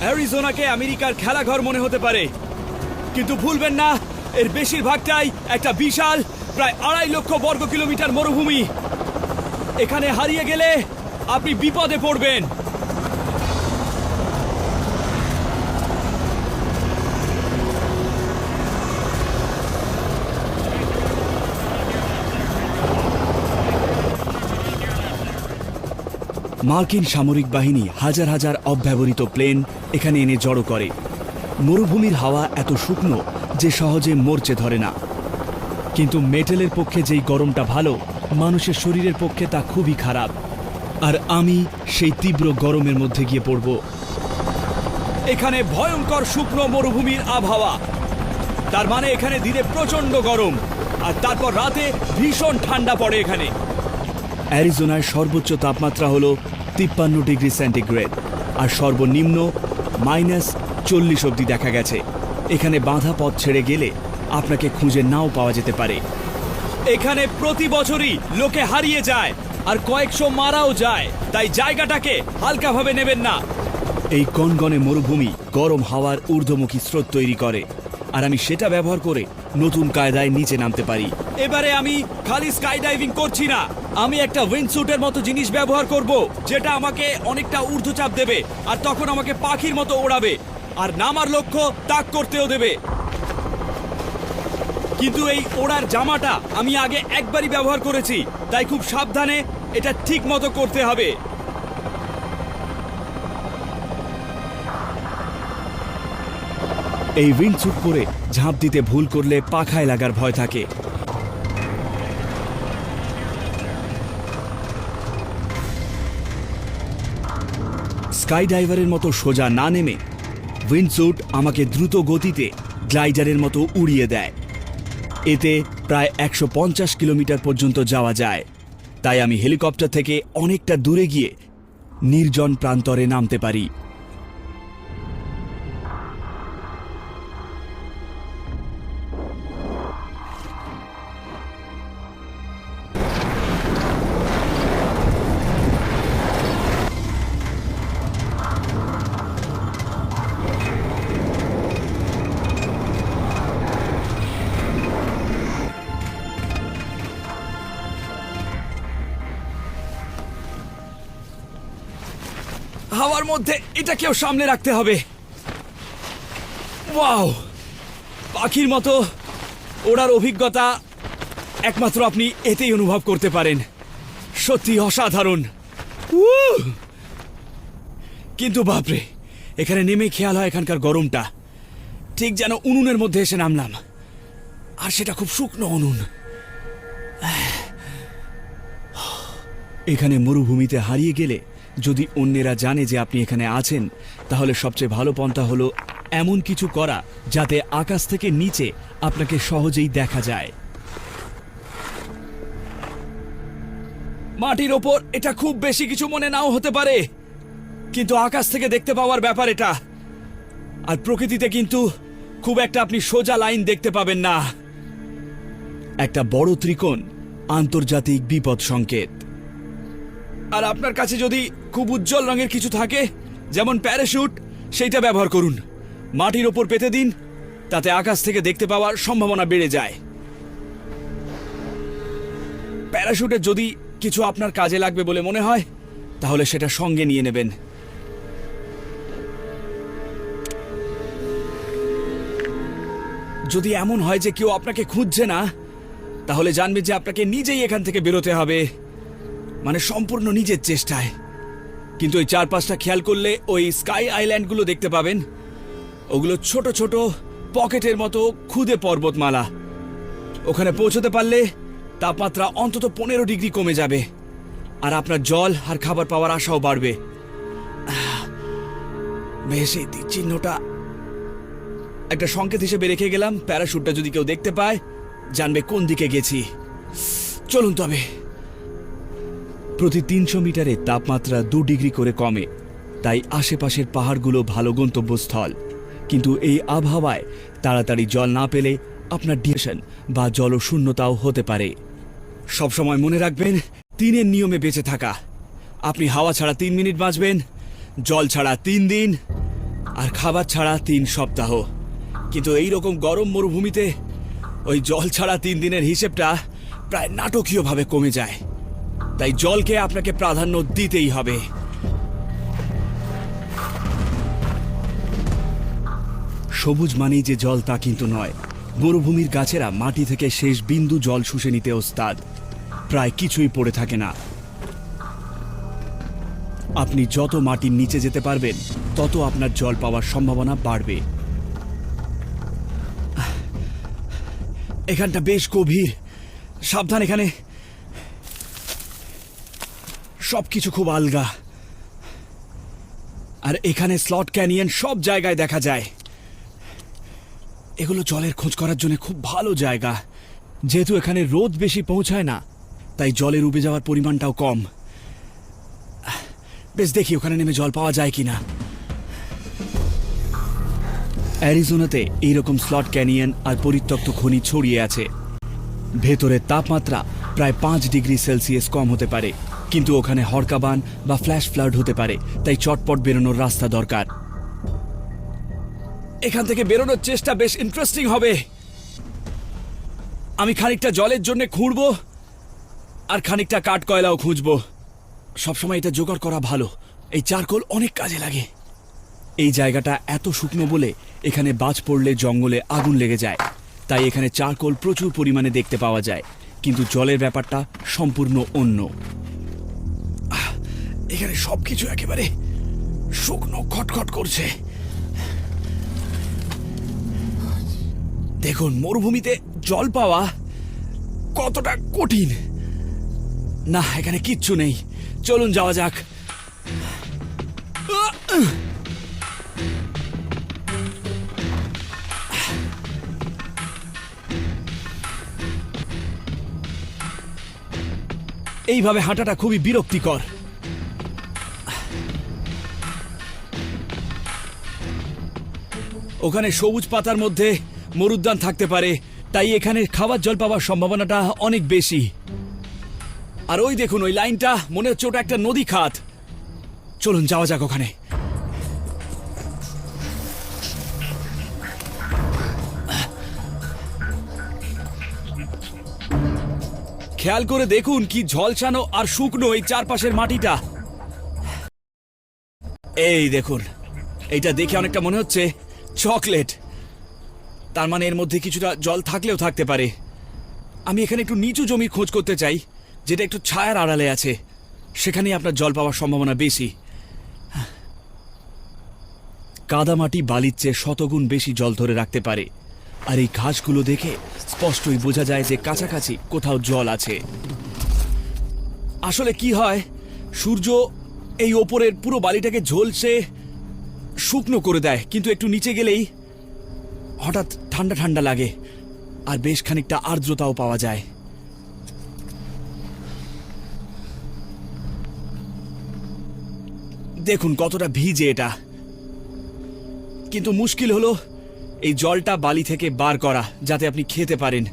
অ্যারিজোনাকে আমেরিকার খেলাঘর মনে হতে পারে, কিন্তু ভুলবেন না এর বেশিরভাগটাই একটা বিশাল প্রায় 2.5 লক্ষ বর্গ কিলোমিটার মরুভূমি। এখানে হারিয়ে গেলে আপনি বিপদে পড়বেন। মার্কিন সামরিক বাহিনী হাজার হাজার অব্যবহৃত প্লেন এখানে এনে জড়ো করে। মরুভূমির হাওয়া এত শুকনো যে সহজে মরচে ধরে না, কিন্তু মেটেলের পক্ষে যেই গরমটা ভালো, মানুষের শরীরের পক্ষে তা খুবই খারাপ। আর আমি সেই তীব্র গরমের মধ্যে গিয়ে পড়ব। এখানে ভয়ঙ্কর শুকনো মরুভূমির আবহাওয়া, তার মানে এখানে দিনে প্রচন্ড গরম আর তারপর রাতে ভীষণ ঠান্ডা পড়ে। এখানে অ্যারিজোনার সর্বোচ্চ তাপমাত্রা হলো 53 ডিগ্রি সেন্টিগ্রেড আর সর্বনিম্ন -40 অবধি দেখা গেছে। এখানে বাঁধা পথ ছেড়ে গেলে আপনাকে খুঁজে নাও পাওয়া যেতে পারে। এখানে প্রতি বছরই লোকে হারিয়ে যায় আর কয়েকশো মারাও যায়, তাই জায়গাটাকে হালকাভাবে নেবেন না। এই গনগনে মরুভূমি গরম হাওয়ার ঊর্ধ্বমুখী স্রোত তৈরি করে, আর আমি সেটা ব্যবহার করে নতুন কায়দায় নিচে নামতে পারি। এবারে আমি খালি স্কাই ডাইভিং করছি না, আমি একটা উইন্ডস্যুটের মতো জিনিস ব্যবহার করব, যেটা আমাকে অনেকটা ঊর্ধ্বচাপ দেবে আর তখন আমাকে পাখির মতো ওড়াবে আর নামার লক্ষ্য তাক করতেও দেবে। কিন্তু এই ওড়ার জামাটা আমি আগে একবারই ব্যবহার করেছি, তাই খুব সাবধানে এটা ঠিক মতো করতে হবে। এই উইন্ডস্যুট পরে ঝাঁপ দিতে ভুল করলে পাখায় লাগার ভয় থাকে। স্কাই ডাইভারের মতো সোজা না নেমে উইন্ডস্যুট আমাকে দ্রুত গতিতে গ্লাইডারের মতো উড়িয়ে দেয়। এতে প্রায় 150 কিলোমিটার পর্যন্ত যাওয়া যায়, তাই আমি হেলিকপ্টার থেকে অনেকটা দূরে গিয়ে নির্জন প্রান্তরে নামতে পারি। হাওয়ার মধ্যে এটাকেও সামনে রাখতে হবে। ওয়াও, পাখির মতো ওড়ার অভিজ্ঞতা একমাত্র আপনি এতেই অনুভব করতে পারেন। সত্যি অসাধারণ। কিন্তু বাপরে, এখানে নেমে খেয়াল হয় এখানকার গরমটা ঠিক যেন উনুনের মধ্যে এসে নামলাম, আর সেটা খুব শুকনো উনুন। এখানে মরুভূমিতে হারিয়ে গেলে যদি অন্যেরা জানে যে আপনি এখানে আছেন, তাহলে সবচেয়ে ভালো পন্থা হলো এমন কিছু করা যাতে আকাশ থেকে নিচে আপনাকে সহজেই দেখা যায়। মাটির ওপর এটা খুব বেশি কিছু মনে নাও হতে পারে, কিন্তু আকাশ থেকে দেখতে পাওয়ার ব্যাপার এটা। আর প্রকৃতিতে কিন্তু খুব একটা আপনি সোজা লাইন দেখতে পাবেন না। একটা বড় ত্রিকোণ আন্তর্জাতিক বিপদ সংকেত। আর আপনার কাছে যদি খুব উজ্জ্বল রঙের কিছু থাকে, যেমন প্যারাশুট, সেইটা ব্যবহার করুন। মাটির ওপর পেতে দিন, তাতে আকাশ থেকে দেখতে পাওয়ার সম্ভাবনা বেড়ে যায়। প্যারাশুটের যদি কিছু আপনার কাজে লাগবে বলে মনে হয়, তাহলে সেটা সঙ্গে নিয়ে নেবেন। যদি এমন হয় যে কেউ আপনাকে খুঁজছে না, তাহলে জানবেন যে আপনাকে নিজেই এখান থেকে বেরোতে হবে, মানে সম্পূর্ণ নিজের চেষ্টায়। কিন্তু ওই চারপাশটা খেয়াল করলে ওই স্কাই আইল্যান্ডগুলো দেখতে পাবেন। ওগুলো ছোট ছোট পকেটের মতো ক্ষুদে পর্বতমালা। ওখানে পৌঁছতে পারলে তাপমাত্রা অন্তত 15 ডিগ্রি কমে যাবে, আর আপনার জল আর খাবার পাওয়ার আশাও বাড়বে। বেশ, এই তীরচিহ্নটা একটা সংকেত হিসেবে রেখে গেলাম। প্যারাশুটটা যদি কেউ দেখতে পায়, জানবে কোন দিকে গেছি। চলুন তবে। প্রতি 300 মিটারে তাপমাত্রা 2 ডিগ্রি করে কমে, তাই আশেপাশের পাহাড়গুলো ভালো গন্তব্যস্থল। কিন্তু এই আবহাওয়ায় তাড়াতাড়ি জল না পেলে আপনার ডিহাইড্রেশন বা জলশূন্যতাও হতে পারে। সবসময় মনে রাখবেন 3-এর নিয়মে বেঁচে থাকা। আপনি হাওয়া ছাড়া 3 মিনিট বাঁচবেন, জল ছাড়া 3 দিন, আর খাবার ছাড়া 3 সপ্তাহ। কিন্তু এই রকম গরম মরুভূমিতে ওই জল ছাড়া 3 দিনের হিসেবটা প্রায় নাটকীয়ভাবে কমে যায়। তাই জলকে আপনাকে প্রাধান্য দিতেই হবে। সবুজ মানেই যে জল তা কিন্তু নয়। মরুভূমির গাছেরা মাটি থেকে শেষ বিন্দু জল শুষে নিতে ওস্তাদ। প্রায় কিছুই পড়ে থাকে না। আপনি যত মাটির নিচে যেতে পারবেন তত আপনার জল পাওয়ার সম্ভাবনা বাড়বে। এখানটা বেশ গভীর, সাবধান। এখানে সবকিছু খুব আলগা। আর এখানে স্লট ক্যানিয়ন সব জায়গায় দেখা যায়। এগুলো জলের খোঁজ করার জন্য খুব ভালো জায়গা। যেহেতু এখানে রোদ বেশি পৌঁছায় না, তাই জলের উবে যাওয়ার পরিমাণটাও কম। বেশ, দেখি ওখানে নেমে জল পাওয়া যায় কিনা। অ্যারিজোনাতে এইরকম স্লট ক্যানিয়ন আর পরিত্যক্ত খনি ছড়িয়ে আছে। ভেতরের তাপমাত্রা প্রায় 5 ডিগ্রি সেলসিয়াস কম হতে পারে, কিন্তু ওখানে হড়কাবান বা ফ্ল্যাশ ফ্লাড হতে পারে, তাই চটপট বেরোনোর রাস্তা দরকার। এখান থেকে বেরোনোর চেষ্টা বেশ ইন্টারেস্টিং হবে। আমি খানিকটা জলের জন্য খুঁড়ব আর খানিকটা কাঠ কয়লাও খুঁজব। সবসময় এটা জোগাড় করা ভালো। এই চারকোল অনেক কাজে লাগে। এই জায়গাটা এত শুকনো বলে এখানে বাজ পড়লে জঙ্গলে আগুন লেগে যায়, তাই এখানে চারকোল প্রচুর পরিমাণে দেখতে পাওয়া যায়। কিন্তু জলের ব্যাপারটা সম্পূর্ণ অন্য। এখানে সবকিছু একেবারে শুকনো, খটখট করছে। দেখুন মরুভূমিতে জল পাওয়া কতটা কঠিন। না, এখানে কিচ্ছু নেই। চলুন যাওয়া যাক। এইভাবে হাঁটাটা খুবই বিরক্তিকর। ওখানে সবুজ পাতার মধ্যে মরুদ্যান থাকতে পারে, তাই এখানে খাবার জল পাওয়ার সম্ভাবনাটা অনেক বেশি। আর ওই দেখুন, ওই লাইনটা মনে হচ্ছে ওটা একটা নদী খাত। চলুন যাওয়া যাক ওখানে। খেয়াল করে দেখুন কি ঝলসানো আর শুকনো এই চারপাশের মাটিটা। এই দেখুন, এইটা দেখে অনেকটা মনে হচ্ছে চকলেট। তার মানে এর মধ্যে কিছুটা জল থাকলেও থাকতে পারে। আমি এখানে একটু নিচু জমির খোঁজ করতে চাই, যেটা একটু ছায়ার আড়ালে আছে। সেখানেই আপনার জল পাওয়ার সম্ভাবনা বেশি। কাদামাটি বালির চেয়ে শতগুণ বেশি জল ধরে রাখতে পারে। আর এই ঘাসগুলো দেখে স্পষ্টই বোঝা যায় যে কাছাকাছি কোথাও জল আছে। আসলে কি হয়, সূর্য এই ওপরের পুরো বালিটাকে ঝলসে শুকনো করে দেয়, কিন্তু একটু নিচে গেলেই হঠাৎ ঠান্ডা ঠান্ডা লাগে আর বেশ খানিকটা আর্দ্রতাও পাওয়া যায়। দেখুন কতটা ভিজে এটা। কিন্তু মুশকিল হলো এই জলটা বালি থেকে বার করা, যাতে আপনি খেতে পারেন।